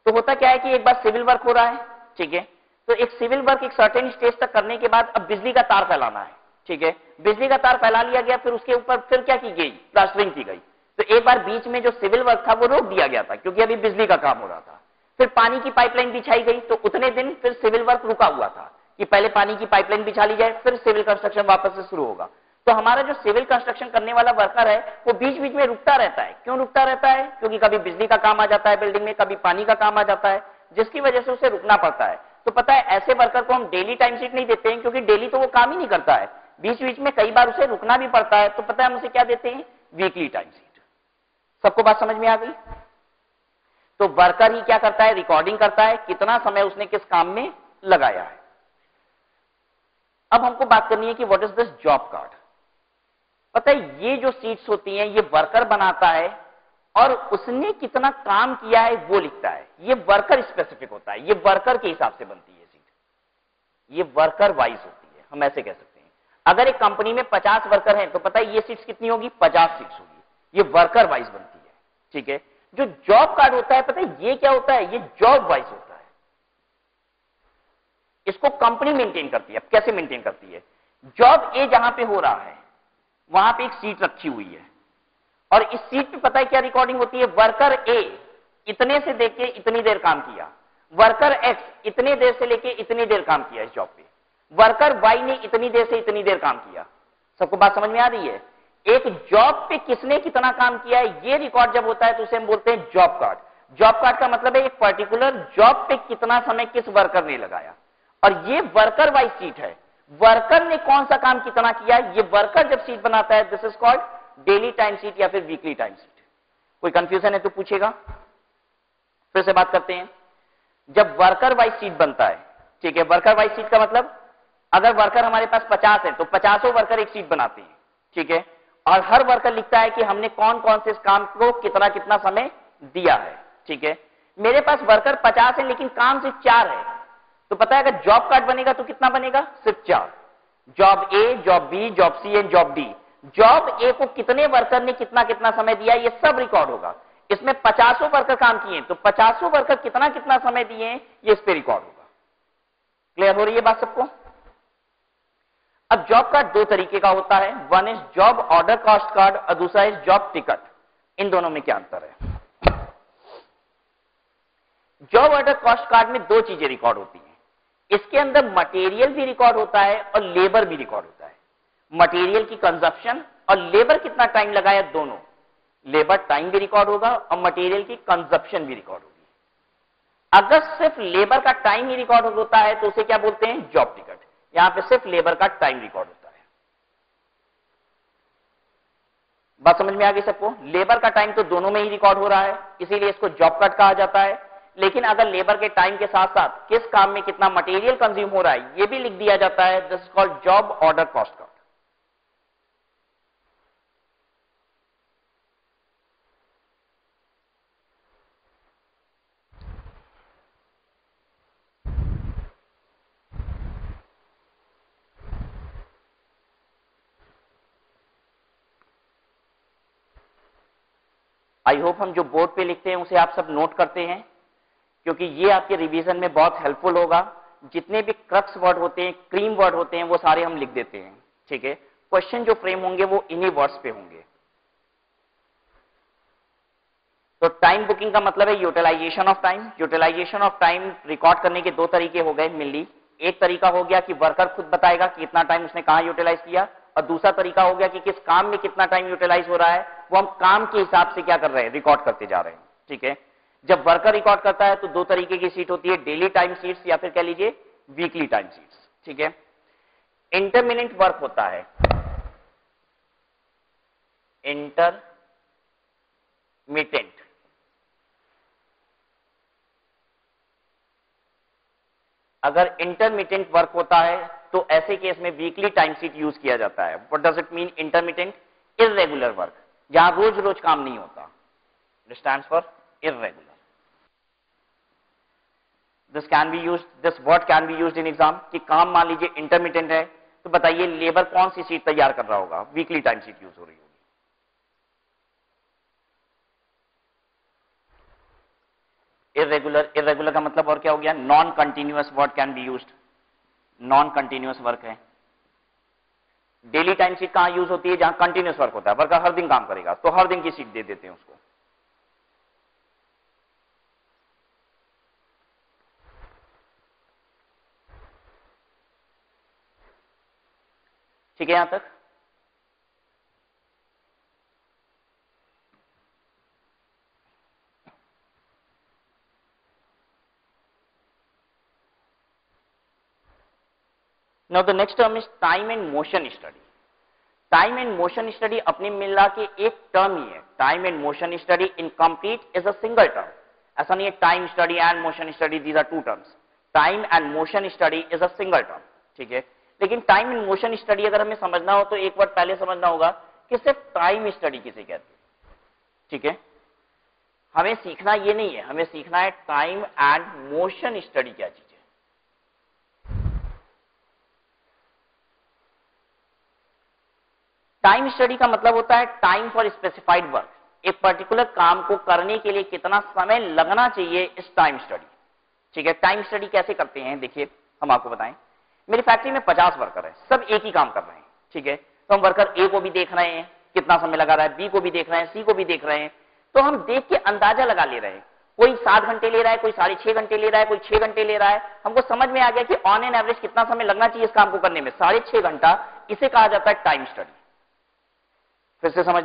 तो होता क्या है कि एक बार सिविल वर्क हो रहा है। ठीक है, तो एक सिविल वर्क एक सर्टेन स्टेज तक करने के बाद अब बिजली का तार फैलाना है। ठीक है, बिजली का तार फैला लिया गया, फिर उसके ऊपर फिर क्या की गई, प्लास्टरिंग की गई। तो एक बार बीच में जो सिविल वर्क था वो रोक दिया गया था क्योंकि अभी बिजली का काम हो रहा था। फिर पानी की पाइपलाइन बिछाई गई, तो उतने दिन फिर सिविल वर्क रुका हुआ था कि पहले पानी की पाइपलाइन बिछा ली जाए फिर सिविल कंस्ट्रक्शन वापस से शुरू होगा। तो हमारा जो सिविल कंस्ट्रक्शन करने वाला वर्कर है वो बीच बीच में रुकता रहता है। क्यों रुकता रहता है? क्योंकि कभी बिजली का काम आ जाता है बिल्डिंग में, कभी पानी का काम आ जाता है, जिसकी वजह से उसे रुकना पड़ता है। तो पता है ऐसे वर्कर को हम डेली टाइम शीट नहीं देते हैं, क्योंकि डेली तो वो काम ही नहीं करता है, बीच बीच में कई बार उसे रुकना भी पड़ता है। तो पता है हम उसे क्या देते हैं? Weekly time sheet. सबको बात समझ में आ गई? तो वर्कर ही क्या करता है? रिकॉर्डिंग करता है कितना समय उसने किस काम में लगाया है। अब हमको बात करनी है कि what is this job card. पता है ये जो सीट्स होती हैं ये वर्कर बनाता है और उसने कितना काम किया है वो लिखता है। ये वर्कर स्पेसिफिक होता है, ये वर्कर के हिसाब से बनती है सीट, ये वर्कर वाइज होती है, हम ऐसे कह सकते हैं। अगर एक कंपनी में 50 वर्कर हैं तो पता है ये सीट्स कितनी होगी? 50 सीट्स होगी, ये वर्कर वाइज बनती है। ठीक है, जो जॉब कार्ड होता है पता है ये क्या होता है? ये जॉब वाइज होता है, इसको कंपनी मेंटेन करती है। अब कैसे मेंटेन करती है? जॉब ए जहां पे हो रहा है वहां पे एक सीट रखी हुई है और इस सीट पे पता है क्या रिकॉर्डिंग होती है? वर्कर ए इतने से देके इतनी देर काम किया, वर्कर एक्स इतने देर से लेके इतनी देर काम किया इस जॉब पे, वर्कर वाई ने इतनी देर से इतनी देर काम किया। सबको बात समझ में आ रही है? एक जॉब पे किसने कितना काम किया है ये रिकॉर्ड जब होता है तो उसे हम बोलते हैं जॉब कार्ड। जॉब कार्ड का मतलब है एक पर्टिकुलर जॉब पे कितना समय किस वर्कर ने लगाया, और ये वर्कर वाइज सीट है। वर्कर ने कौन सा काम कितना किया, ये वर्कर जब सीट बनाता है this is called daily time sheet या फिर वीकली टाइम सीट। कोई कंफ्यूजन है तो पूछेगा, फिर से बात करते हैं। जब वर्कर वाइज सीट बनता है, ठीक है, वर्कर वाइज सीट का मतलब अगर वर्कर हमारे पास 50 है तो 50 वर्कर एक सीट बनाते हैं, ठीक है, और हर वर्कर लिखता है कि हमने कौन कौन से इस काम को कितना कितना समय दिया है। ठीक है, मेरे पास वर्कर 50 है लेकिन काम सिर्फ 4 है, तो पता है अगर जॉब कार्ड बनेगा तो कितना बनेगा? सिर्फ 4। Job A, job B, job C and job D. Job A को कितने वर्कर ने कितना कितना समय दिया ये सब रिकॉर्ड होगा। इसमें 50 वर्कर काम किए तो 50 वर्कर कितना कितना समय दिए ये इस पे रिकॉर्ड होगा। क्लियर हो रही है बात सबको? अब जॉब कार्ड दो तरीके का होता है, one is job order cost card और दूसरा इज जॉब टिकट। इन दोनों में क्या अंतर है? जॉब ऑर्डर कॉस्ट कार्ड में दो चीजें रिकॉर्ड होती हैं, इसके अंदर मटेरियल भी रिकॉर्ड होता है और लेबर भी रिकॉर्ड होता है। मटेरियल की कंजप्शन और लेबर कितना टाइम लगाया दोनों, लेबर टाइम भी रिकॉर्ड होगा और मटेरियल की कंजप्शन भी रिकॉर्ड होगी। अगर सिर्फ लेबर का टाइम ही रिकॉर्ड होता है तो उसे क्या बोलते हैं? Job ticket. यहां पे सिर्फ लेबर का टाइम रिकॉर्ड होता है। बात समझ में आ गई सबको? लेबर का टाइम तो दोनों में ही रिकॉर्ड हो रहा है, इसीलिए इसको जॉब कार्ड कहा जाता है। लेकिन अगर लेबर के टाइम के साथ साथ किस काम में कितना मटेरियल कंज्यूम हो रहा है ये भी लिख दिया जाता है, this is called job order cost card. I hope हम जो बोर्ड पे लिखते हैं उसे आप सब नोट करते हैं, क्योंकि ये आपके रिवीजन में बहुत हेल्पफुल होगा। जितने भी क्रक्स वर्ड होते हैं, क्रीम वर्ड होते हैं, वो सारे हम लिख देते हैं। ठीक है, क्वेश्चन जो फ्रेम होंगे वो इन्हीं वर्ड्स पे होंगे। तो टाइम बुकिंग का मतलब है utilisation of time. Utilisation of time record करने के दो तरीके हो गए मेनली। एक तरीका हो गया कि वर्कर खुद बताएगा कि कितना टाइम उसने कहां यूटिलाइज किया, और दूसरा तरीका हो गया कि किस काम में कितना टाइम यूटिलाइज हो रहा है वो हम काम के हिसाब से क्या कर रहे हैं? रिकॉर्ड करते जा रहे हैं। ठीक है, जब वर्कर रिकॉर्ड करता है तो दो तरीके की सीट होती है, डेली टाइम सीट्स या फिर कह लीजिए वीकली टाइम सीट्स। ठीक है, इंटरमिनेंट वर्क होता है, इंटरमिटेंट। अगर इंटरमिटेंट वर्क होता है तो ऐसे केस में वीकली टाइम सीट यूज किया जाता है। What does it mean intermittent? Irregular work, जहां रोज रोज काम नहीं होता। It stands for irregular. This word can be used in exam कि काम मान लीजिए इंटरमिटेंट है तो बताइए लेबर कौन सी सीट तैयार कर रहा होगा? वीकली टाइम सीट यूज हो रही होगी। इरेगुलर का मतलब और क्या हो गया? Non continuous word can be used. Non continuous work है। डेली टाइम सीट कहां यूज होती है? जहां कंटिन्यूअस वर्क होता है, वर्कर हर दिन काम करेगा तो हर दिन की सीट दे देते हैं उसको। ठीक है यहां तक? Now the next term is time and motion study. Time and motion study अपने मिला के एक टर्म ही है। Time and motion study incomplete is a single term. ऐसा नहीं है time study and motion study, these are two terms. Time and motion study is a single term, ठीक है। लेकिन टाइम एंड मोशन स्टडी अगर हमें समझना हो तो एक वर्ड पहले समझना होगा कि सिर्फ टाइम स्टडी किसे कहते हैं, ठीक है। हमें सीखना ये नहीं है, हमें सीखना है टाइम एंड मोशन स्टडी क्या चीज है। टाइम स्टडी का मतलब होता है टाइम फॉर स्पेसिफाइड वर्क। एक पर्टिकुलर काम को करने के लिए कितना समय लगना चाहिए, इस टाइम स्टडी, ठीक है। टाइम स्टडी कैसे करते हैं, देखिए हम आपको बताएं। मेरी फैक्ट्री में 50 वर्कर है, सब एक ही काम कर रहे हैं, ठीक है। तो हम वर्कर ए को भी देख रहे हैं कितना समय लगा रहा है, बी को भी देख रहे हैं, सी को भी देख रहे हैं। तो हम देख के अंदाजा लगा ले रहे हैं। कोई 7 घंटे ले रहा है, कोई 6.5 घंटे ले रहा है, कोई 6 घंटे ले रहा है। हमको समझ में आ गया कि ऑन एन एवरेज कितना समय लगना चाहिए इस काम को करने में, 6.5 घंटा। इसे कहा जाता है टाइम स्टडी। फिर से समझ